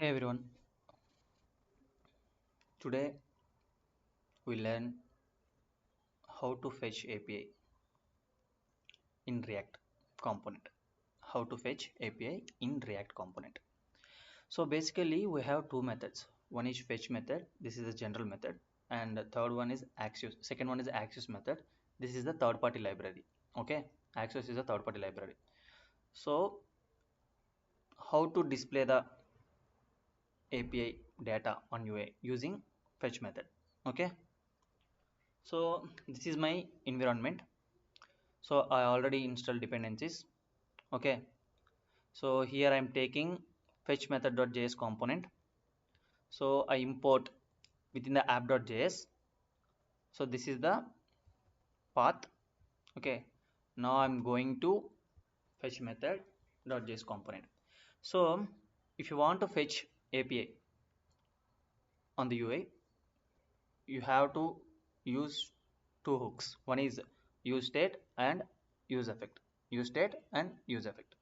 Hey everyone, today we learn how to fetch API in React component. How to fetch API in React component. So basically we have two methods. One is fetch method, this is the general method, and the third one is Axios. Second one is Axios method. This is the third party library. Okay, Axios is a third party library. So how to display the API data on UA using fetch method. Okay, so this is my environment. So I already installed dependencies. Okay, so here I'm taking fetch method.js component. So I import within the app.js. So this is the path. Okay, now I'm going to fetch method.js component. So if you want to fetch API on the UI, you have to use two hooks. One is use state and use effect. Use state and use effect.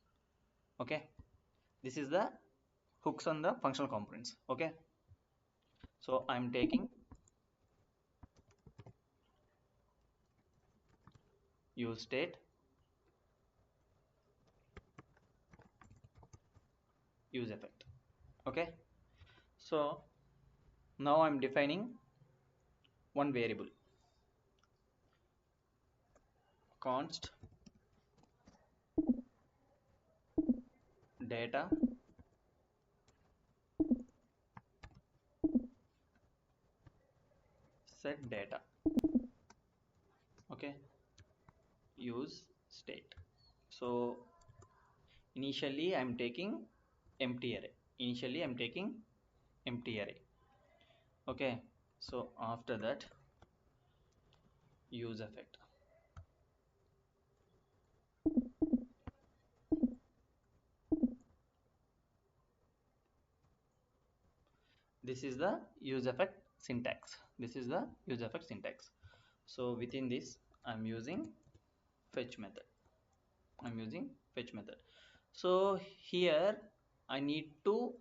Okay, this is the hooks on the functional components. Okay, so I'm taking use state, use effect. Okay, so now I'm defining one variable const data set data. Okay, use state. So initially I'm taking empty array. Initially I'm taking empty array. Okay, so after that use effect. This is the use effect syntax. This is the use effect syntax. So within this I'm using fetch method. I'm using fetch method. So here I need to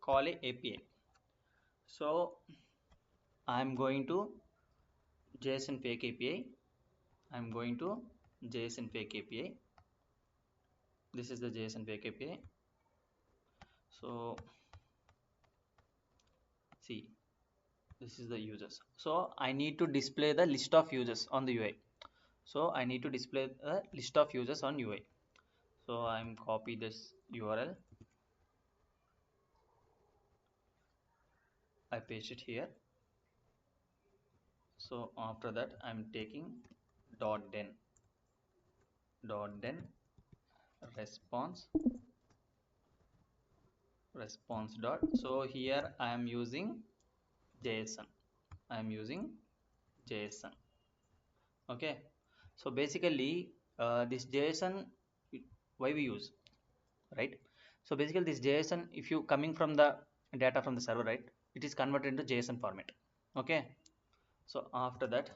call a API. So I'm going to JSON fake API. I'm going to JSON fake API. This is the JSON fake API. So see, this is the users. So I need to display the list of users on the UI. So I need to display a list of users on UI. So I'm copy this URL. I paste it here. So after that I'm taking .den response dot. So here I am using JSON. I am using JSON. Okay, so basically this JSON, why we use, right? So basically this JSON, if you coming from the data from the server, right, it is converted into JSON format. Okay, so after that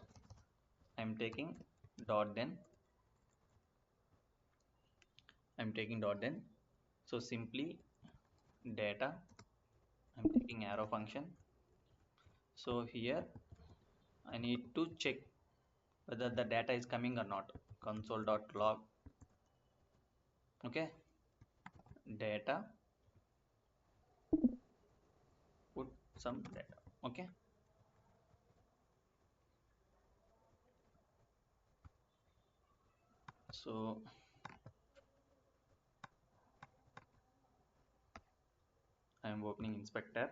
I'm taking .den. I'm taking .den. So simply data, I'm taking arrow function. So here I need to check whether the data is coming or not. Console.log. Okay, data, put some data. Okay, so I am opening inspector.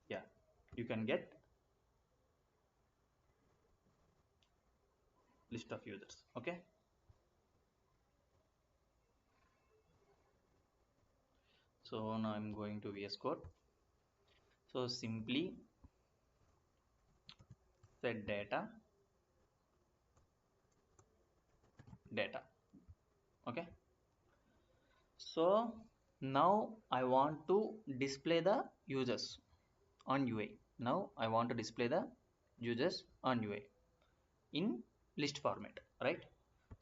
Yeah, you can get list of users. Okay, so now I'm going to VS Code. So simply set data. Okay, so now I want to display the users on UI. Now I want to display the users on UI in list format, right?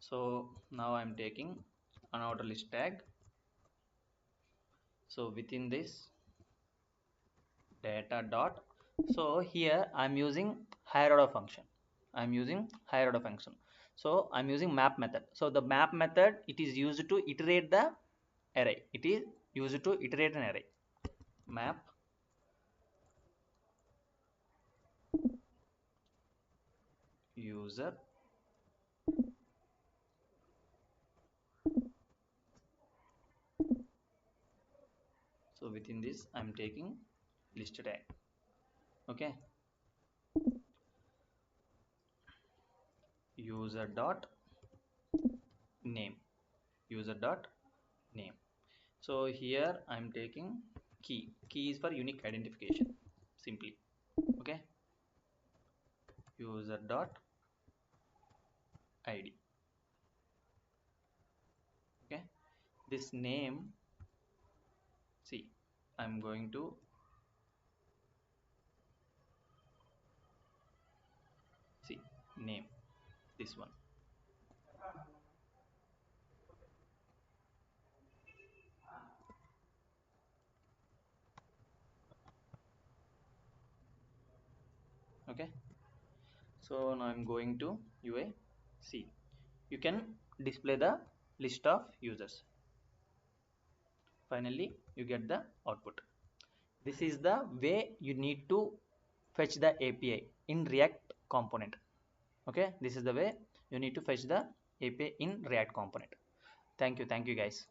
So now I'm taking an outer list tag. So within this data dot, so here I'm using higher order function. So I'm using map method. So the map method, it is used to iterate the array. It is used to iterate an array. Map user so within this I'm taking list tag. Okay, user dot name, user dot name. So here I'm taking key is for unique identification simply. Okay, user dot id. Okay, this name, see, I'm going to see name, this one. Okay, so now I'm going to UA. See, you can display the list of users. Finally you get the output. This is the way you need to fetch the API in React component. Okay, this is the way you need to fetch the API in React component. Thank you guys.